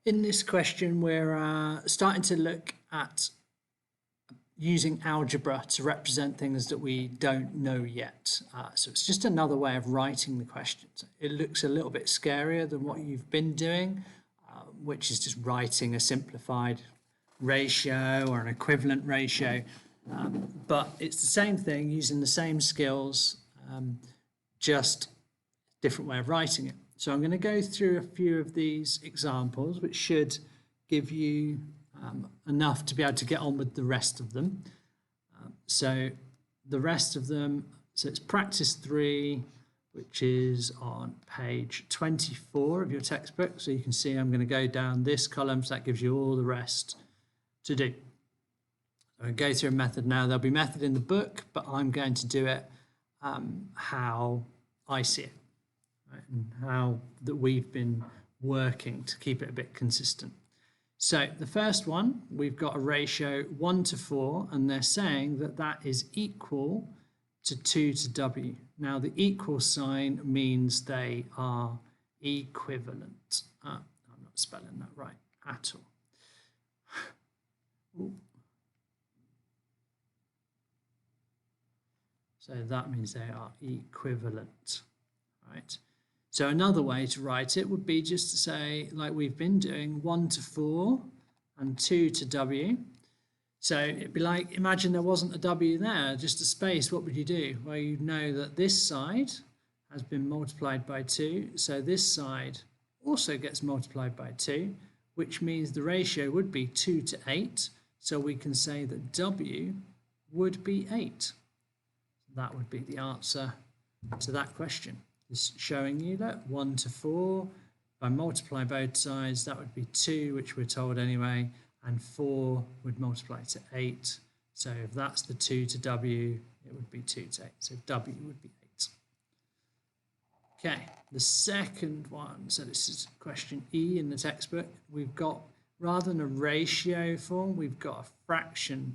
In this question, we're starting to look at using algebra to represent things that we don't know yet. So it's just another way of writing the questions. It looks a little bit scarier than what you've been doing, which is just writing a simplified ratio or an equivalent ratio. But it's the same thing, using the same skills, just different way of writing it. So I'm going to go through a few of these examples, which should give you enough to be able to get on with the rest of them. So the rest of them, so it's practice 3, which is on page 24 of your textbook. So you can see I'm going to go down this column, so that gives you all the rest to do. I'll go through a method now. There'll be method in the book, but I'm going to do it how I see it, right? And how that we've been working to keep it a bit consistent. So the first one, we've got a ratio 1 to 4, and they're saying that that is equal to 2 to W. Now the equal sign means they are equivalent. I'm not spelling that right at all. Ooh. So that means they are equivalent, right? So another way to write it would be just to say, like we've been doing, 1 to 4 and 2 to W. So it'd be like, imagine there wasn't a W there, just a space. What would you do? Well, you'd know that this side has been multiplied by 2. So this side also gets multiplied by 2, which means the ratio would be 2 to 8. So we can say that W would be 8. That would be the answer to that question. Just showing you that 1 to 4, if I multiply both sides, that would be 2, which we're told anyway, and 4 would multiply to 8. So if that's the 2 to W, it would be 2 to 8. So W would be 8. Okay, the second one, so this is question E in the textbook. We've got, rather than a ratio form, we've got a fraction.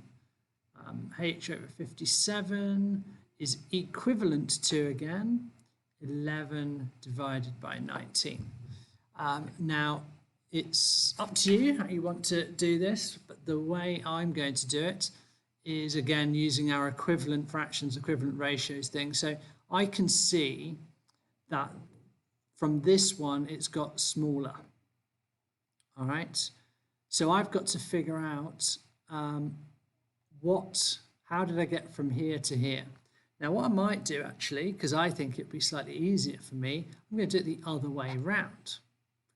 H over 57 is equivalent to, again, 11 divided by 19. Now, it's up to you how you want to do this, but the way I'm going to do it is, again, using our equivalent fractions, equivalent ratios thing. So I can see that from this one, it's got smaller. All right. So I've got to figure out how did I get from here to here? Now what I might do actually, because I think it'd be slightly easier for me, I'm going to do it the other way around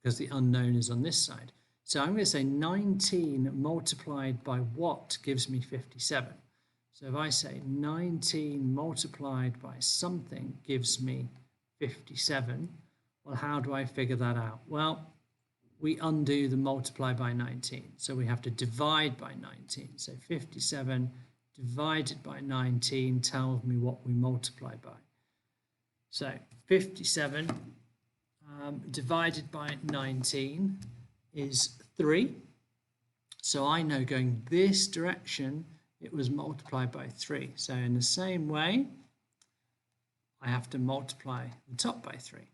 because the unknown is on this side. So I'm going to say 19 multiplied by what gives me 57. So if I say 19 multiplied by something gives me 57, well, how do I figure that out? Well, we undo the multiply by 19. So we have to divide by 19. So 57 divided by 19 tells me what we multiply by. So 57 divided by 19 is 3. So I know going this direction, it was multiplied by 3. So in the same way, I have to multiply the top by 3.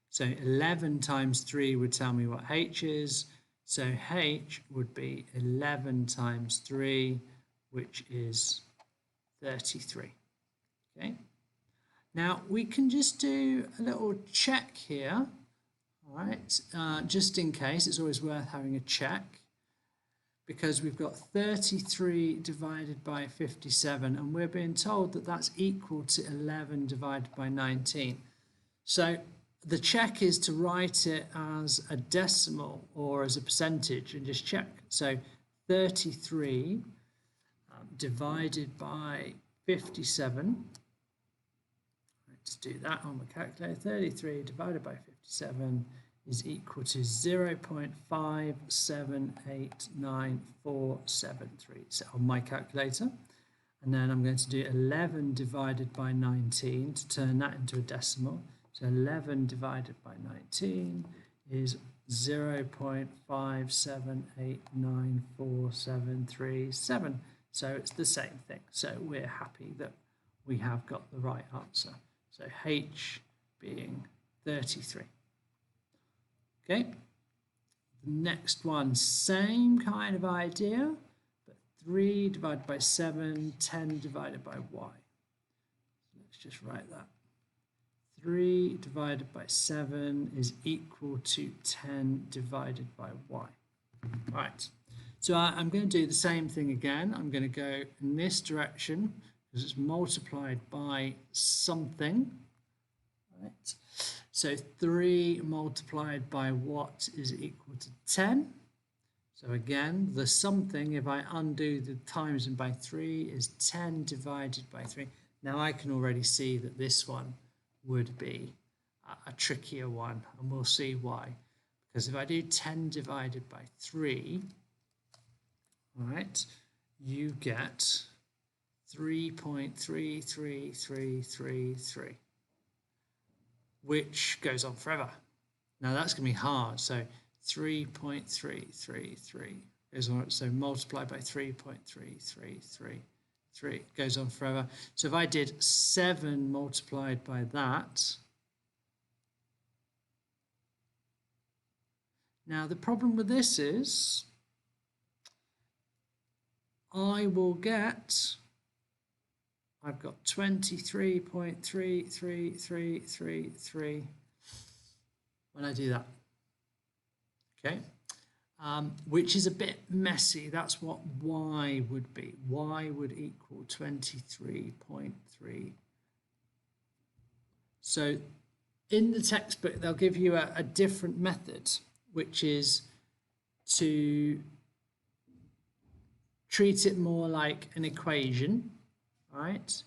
So 11 times 3 would tell me what H is. So H would be 11 times 3, which is 33. Okay. Now we can just do a little check here. All right, just in case, it's always worth having a check because we've got 33 divided by 57 and we're being told that that's equal to 11 divided by 19. So the check is to write it as a decimal or as a percentage and just check. So 33 divided by 57. Let's do that on the calculator. 33 divided by 57 is equal to 0.5789473. So on my calculator. And then I'm going to do 11 divided by 19 to turn that into a decimal. So 11 divided by 19 is 0.5789473. So it's the same thing. So we're happy that we have got the right answer. So H being 33. Okay. The next one, same kind of idea, but 3 divided by 7, 10 divided by y. Let's just write that. 3 divided by 7 is equal to 10 divided by y. Right, so I'm going to do the same thing again. I'm going to go in this direction because it's multiplied by something. Right. So 3 multiplied by what is equal to 10. So again, the something, if I undo the times and by 3, is 10 divided by 3. Now I can already see that this one would be a trickier one, and we'll see why. Because if I do 10 divided by 3, all right, you get 3.33333, which goes on forever. Now that's going to be hard. So 3.333 is on, so multiply by 3.3333 goes on forever. So if I did 7 multiplied by that, now the problem with this is I will get, I've got 23.33333 when I do that, okay, which is a bit messy. That's what y would be. Y would equal 23.3. So in the textbook, they'll give you a different method, which is to treat it more like an equation, right?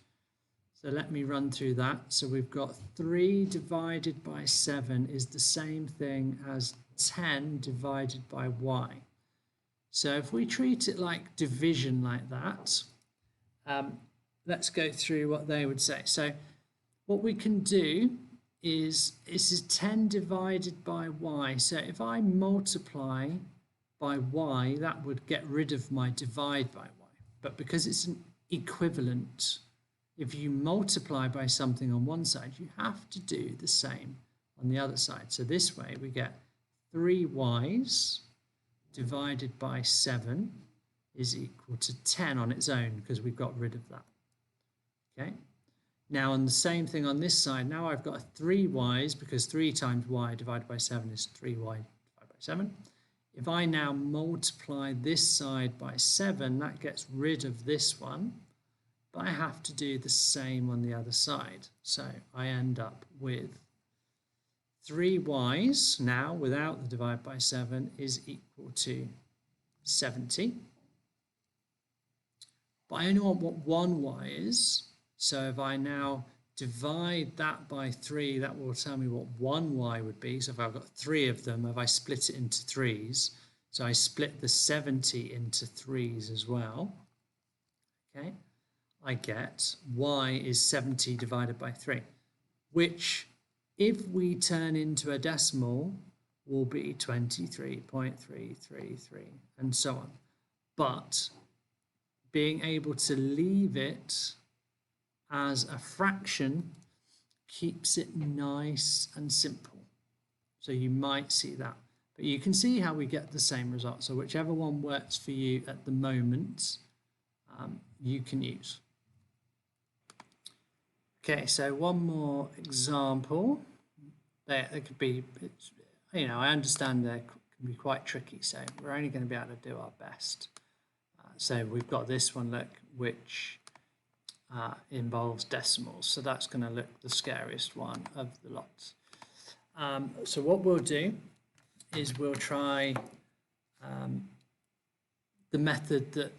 So let me run through that. So we've got 3 divided by 7 is the same thing as 10 divided by y. So if we treat it like division like that, let's go through what they would say. So what we can do is, this is 10 divided by y. So if I multiply by y, that would get rid of my divide by y. But because it's an equivalent, if you multiply by something on one side, you have to do the same on the other side. So this way we get 3y's divided by 7 is equal to 10 on its own because we've got rid of that. Okay. Now on the same thing on this side, now I've got 3y's because 3 times y divided by 7 is 3y divided by 7. If I now multiply this side by 7, that gets rid of this one, but I have to do the same on the other side. So I end up with 3y's now without the divide by 7 is equal to 70. But I only want what 1y is. So if I now divide that by 3, that will tell me what 1y would be. So if I've got 3 of them, if I split it into 3's, so I split the 70 into 3's as well, okay, I get y is 70 divided by 3, which if we turn into a decimal will be 23.333 and so on. But being able to leave it as a fraction keeps it nice and simple. So you might see that. But you can see how we get the same result. So whichever one works for you at the moment, you can use. Okay, so one more example. There could be, you know, I understand they can be quite tricky, so we're only going to be able to do our best. So we've got this one, look, which involves decimals, so that's going to look the scariest one of the lot. So what we'll do is we'll try the method that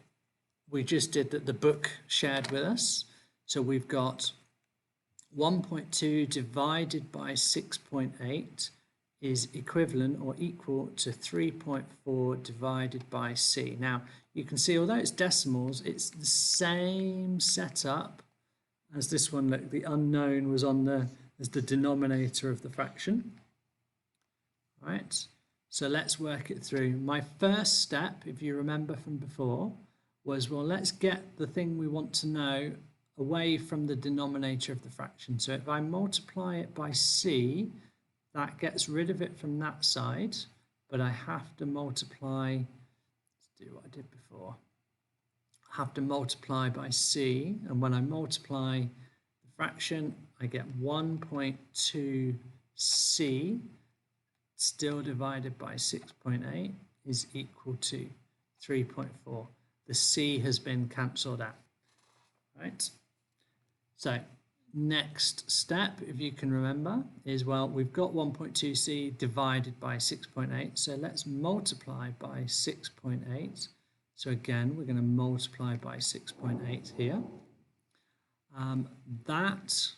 we just did that the book shared with us. So we've got 1.2 divided by 6.8 is equivalent or equal to 3.4 divided by c. Now you can see, although it's decimals, it's the same setup as this one. Look, the unknown was on the as the denominator of the fraction. Right, so let's work it through. My first step, if you remember from before, was, well, let's get the thing we want to know away from the denominator of the fraction. So if I multiply it by c, that gets rid of it from that side, but I have to multiply, let's do what I did before. I have to multiply by c, and when I multiply the fraction, I get 1.2c, still divided by 6.8, is equal to 3.4. The c has been cancelled out, right? So next step, if you can remember, is, well, we've got 1.2c divided by 6.8, so let's multiply by 6.8. So again, we're going to multiply by 6.8 here. That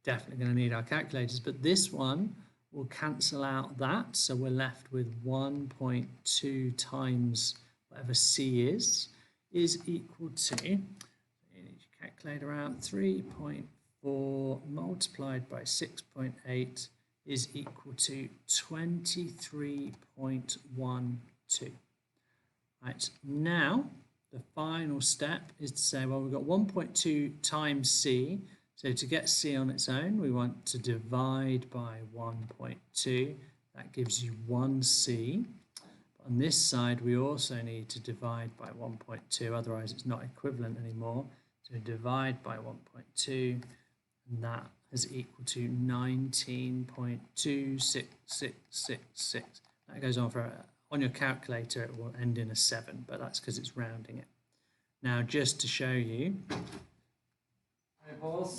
definitely going to need our calculators, but this one will cancel out that, so we're left with 1.2 times whatever c is equal to, you need your calculator out, 3.4 multiplied by 6.8 is equal to 23.12. Right, now the final step is to say, well, we've got 1.2 times c, so to get c on its own, we want to divide by 1.2. That gives you 1c. On this side, we also need to divide by 1.2, otherwise it's not equivalent anymore. So divide by 1.2, and that is equal to 19.26666. That goes on for, on your calculator, it will end in a 7, but that's because it's rounding it. Now, just to show you,